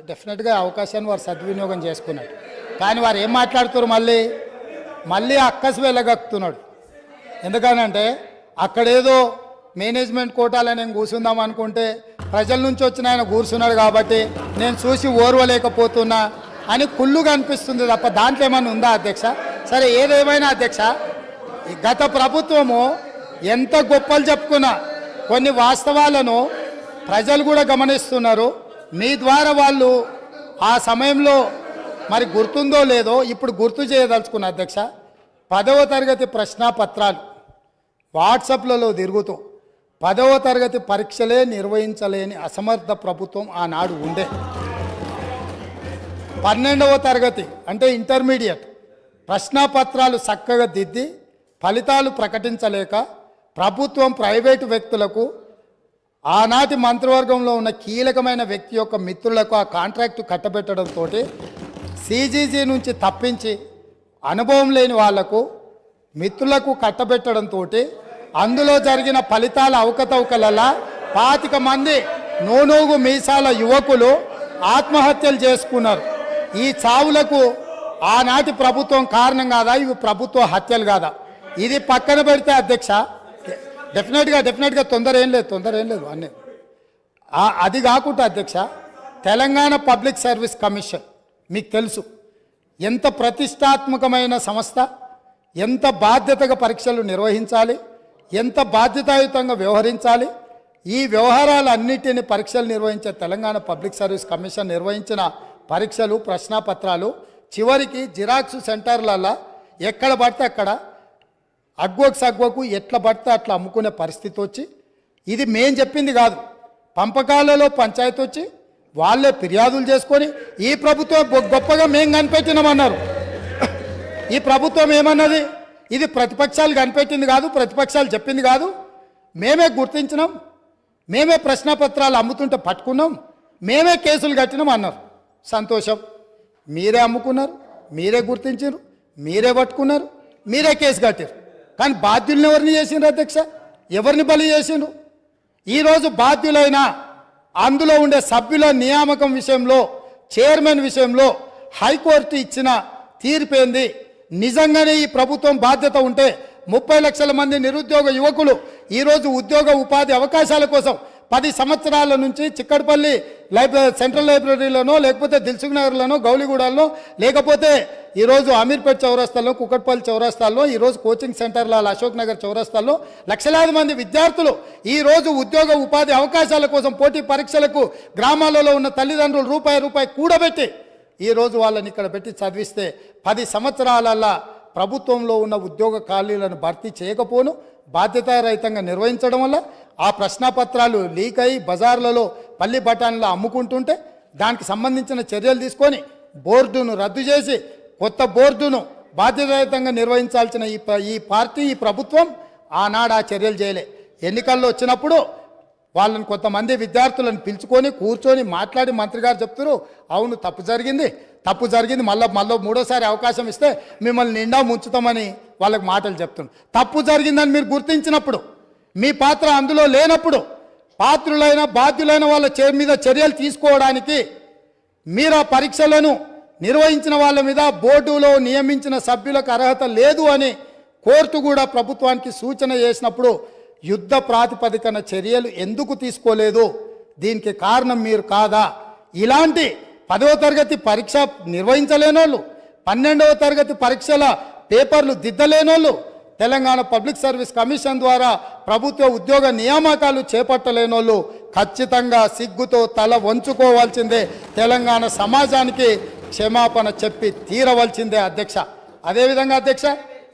డెఫినెట్గా అవకాశాన్ని వారు సద్వినియోగం చేసుకున్నాడు. కానీ వారు ఏం మాట్లాడుతున్నారు, మళ్ళీ అక్కసు వెళ్ళగక్కుతున్నాడు. ఎందుకనంటే అక్కడేదో మేనేజ్మెంట్ కోటాలో నేను కూర్చుందాం అనుకుంటే ప్రజల నుంచి వచ్చిన ఆయన కూర్చున్నాడు కాబట్టి నేను చూసి ఓర్వలేకపోతున్నా అని కుళ్ళుగా అనిపిస్తుంది తప్ప దాంట్లో ఏమైనా ఉందా అధ్యక్ష? సరే, ఏదేమైనా అధ్యక్ష, గత ప్రభుత్వము ఎంత గొప్పలు చెప్పుకున్నా కొన్ని వాస్తవాలను ప్రజలు కూడా గమనిస్తున్నారు. మీ ద్వారా వాళ్ళు ఆ సమయంలో మరి గుర్తుందో లేదో ఇప్పుడు గుర్తు చేయదలుచుకున్న అధ్యక్ష, 10వ తరగతి ప్రశ్నాపత్రాలు వాట్సాప్లలో తిరుగుతూ 10వ తరగతి పరీక్షలే నిర్వహించలేని అసమర్థ ప్రభుత్వం ఆనాడు ఉండే. 12వ తరగతి అంటే ఇంటర్మీడియట్ ప్రశ్నాపత్రాలు చక్కగా దిద్ది ఫలితాలు ప్రకటించలేక ప్రభుత్వం ప్రైవేటు వ్యక్తులకు ఆనాటి మంత్రివర్గంలో ఉన్న కీలకమైన వ్యక్తి యొక్క మిత్రులకు ఆ కాంట్రాక్టు కట్టబెట్టడంతో సిజీజీ నుంచి తప్పించి అనుభవం లేని వాళ్లకు మిత్రులకు కట్టబెట్టడంతో అందులో జరిగిన ఫలితాల అవకతవకలలా 25 మంది నూనూగు మీసాల యువకులు ఆత్మహత్యలు చేసుకున్నారు. ఈ చావులకు ఆనాటి ప్రభుత్వం కారణం కాదా? ఇవి ప్రభుత్వ హత్యలు కాదా? ఇది పక్కన పెడితే అధ్యక్ష, డెఫినెట్గా తొందర ఏం లేదు అన్నీ. అది కాకుండా అధ్యక్ష, తెలంగాణ పబ్లిక్ సర్వీస్ కమిషన్ మీకు తెలుసు ఎంత ప్రతిష్టాత్మకమైన సంస్థ, ఎంత బాధ్యతగా పరీక్షలు నిర్వహించాలి, ఎంత బాధ్యతాయుతంగా వ్యవహరించాలి. ఈ వ్యవహారాలన్నిటిని పరీక్షలు నిర్వహించే తెలంగాణ పబ్లిక్ సర్వీస్ కమిషన్ నిర్వహించిన పరీక్షలు ప్రశ్నాపత్రాలు చివరికి జిరాక్స్ సెంటర్లలో ఎక్కడ పడితే అక్కడ అగ్వకు ఎట్లా పడితే అట్లా అమ్ముకునే పరిస్థితి వచ్చి, ఇది మేం చెప్పింది కాదు, పంపకాలలో పంచాయతీ వచ్చి వాళ్ళే ఫిర్యాదులు చేసుకొని ఈ ప్రభుత్వం గొప్పగా మేం కనిపెట్టినామన్నారు. ఈ ప్రభుత్వం ఏమన్నది, ఇది ప్రతిపక్షాలు కనిపెట్టింది కాదు, ప్రతిపక్షాలు చెప్పింది కాదు, మేమే గుర్తించినాం, మేమే ప్రశ్నపత్రాలు అమ్ముతుంటే పట్టుకున్నాం, మేమే కేసులు కట్టినాం అన్నారు. సంతోషం, మీరే అమ్ముకున్నారు, మీరే గుర్తించారు, మీరే పట్టుకున్నారు, మీరే కేసు కట్టారు. కానీ బాధ్యులను ఎవరిని చేసిండ్రు అధ్యక్ష? ఎవరిని బలి చేసిండ్రు? ఈరోజు బాధ్యులైన అందులో ఉండే సభ్యుల నియామకం విషయంలో, చైర్మన్ విషయంలో హైకోర్టు ఇచ్చిన తీర్పేంది? నిజంగానే ఈ ప్రభుత్వం బాధ్యత ఉంటే 30 లక్షల మంది నిరుద్యోగ యువకులు ఈరోజు ఉద్యోగ ఉపాధి అవకాశాల కోసం 10 సంవత్సరాల నుంచి చిక్కడపల్లి సెంట్రల్ లైబ్రరీలోనో లేకపోతే దిల్సుఖ్ నగర్లోనో గౌలిగూడలో లేకపోతే ఈరోజు అమీర్పేట్ చౌరస్తాల్లో కుక్కట్పల్లి చౌరస్తాల్లో ఈరోజు కోచింగ్ సెంటర్ల అశోక్ నగర్ చౌరస్తాల్లో లక్షలాది మంది విద్యార్థులు ఈరోజు ఉద్యోగ ఉపాధి అవకాశాల కోసం పోటీ పరీక్షలకు గ్రామాలలో ఉన్న తల్లిదండ్రులు రూపాయి కూడబెట్టి ఈరోజు వాళ్ళని ఇక్కడ పెట్టి చదివిస్తే 10 సంవత్సరాలల్లా ప్రభుత్వంలో ఉన్న ఉద్యోగ ఖాళీలను భర్తీ చేయకపోను బాధ్యతారహితంగా నిర్వహించడం వల్ల ఆ ప్రశ్నపత్రాలు లీక్ అయ్యి బజార్లలో పల్లి బఠానీలు అమ్ముకుంటుంటే దానికి సంబంధించిన చర్యలు తీసుకొని బోర్డును రద్దు చేసి కొత్త బోర్డును బాధ్యతారహితంగా నిర్వహించాల్సిన ఈ పార్టీ ఈ ప్రభుత్వం ఆనాడు ఆ చర్యలు చేయలే. ఎన్నికల్లో వచ్చినప్పుడు వాళ్ళని కొంతమంది విద్యార్థులను పిలుచుకొని కూర్చొని మాట్లాడి మంత్రి గారు చెప్తారు, అవును తప్పు జరిగింది మళ్ళీ మూడోసారి అవకాశం ఇస్తే మిమ్మల్ని నిండా ముంచుతామని వాళ్ళకి మాటలు చెప్తున్నారు. తప్పు జరిగిందని మీరు గుర్తించినప్పుడు, మీ పాత్ర అందులో లేనప్పుడు పాత్రులైన బాధ్యులైన వాళ్ళ మీద చర్యలు తీసుకోవడానికి మీరు ఆ పరీక్షలను నిర్వహించిన వాళ్ళ మీద బోర్డులో నియమించిన సభ్యులకు అర్హత లేదు అని కోర్టు కూడా ప్రభుత్వానికి సూచన చేసినప్పుడు యుద్ధ ప్రాతిపదికన చర్యలు ఎందుకు తీసుకోలేదు? దీనికి కారణం మీరు కాదా? ఇలాంటి 10వ తరగతి పరీక్ష నిర్వహించలేనోళ్ళు, 12వ తరగతి పరీక్షల పేపర్లు దిద్దలేనోళ్ళు, తెలంగాణ పబ్లిక్ సర్వీస్ కమిషన్ ద్వారా ప్రభుత్వ ఉద్యోగ నియామకాలు చేపట్టలేనోళ్ళు ఖచ్చితంగా సిగ్గుతో తల వంచుకోవాల్సిందే. తెలంగాణ సమాజానికి క్షమాపణ చెప్పి తీరవలసిందే అధ్యక్ష. అదేవిధంగా అధ్యక్ష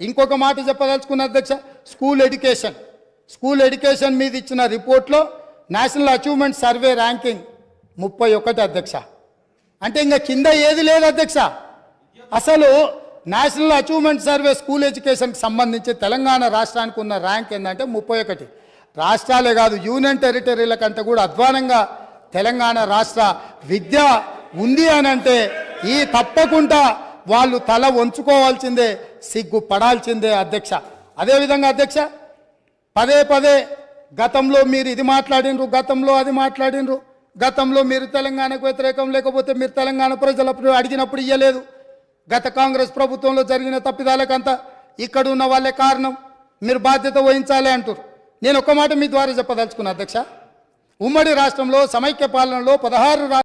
ఇంకొక మాట చెప్పదలుచుకున్న అధ్యక్ష, స్కూల్ ఎడ్యుకేషన్ మీద ఇచ్చిన రిపోర్ట్లో నేషనల్ అచీవ్మెంట్ సర్వే ర్యాంకింగ్ 31 అధ్యక్ష. అంటే ఇంకా కింద ఏది లేదు అధ్యక్ష. అసలు నేషనల్ అచీవ్మెంట్ సర్వే స్కూల్ ఎడ్యుకేషన్కి సంబంధించి తెలంగాణ రాష్ట్రానికి ఉన్న ర్యాంక్ ఏంటంటే 31. రాష్ట్రాలే కాదు యూనియన్ టెరిటరీల కంటే కూడా అధ్వానంగా తెలంగాణ రాష్ట్ర విద్య ఉంది అని అంటే ఈ తప్పకుండా వాళ్ళు తల వంచుకోవాల్సిందే, సిగ్గుపడాల్సిందే అధ్యక్ష. అదేవిధంగా అధ్యక్ష పదే గతంలో మీరు ఇది మాట్లాడినరు, గతంలో అది మాట్లాడినరు. గతంలో మీరు తెలంగాణకు వ్యతిరేకం, లేకపోతే మీరు తెలంగాణ ప్రజలు అడిగినప్పుడు ఇయ్యలేదు. గత కాంగ్రెస్ ప్రభుత్వంలో జరిగిన తప్పిదాలకంతా ఇక్కడ ఉన్న వాళ్ళే కారణం, మీరు బాధ్యత వహించాలి అంటారు. నేను ఒక మాట మీ ద్వారా చెప్పదలుచుకున్నా అధ్యక్ష. ఉమ్మడి రాష్ట్రంలో సమైక్య పాలనలో 16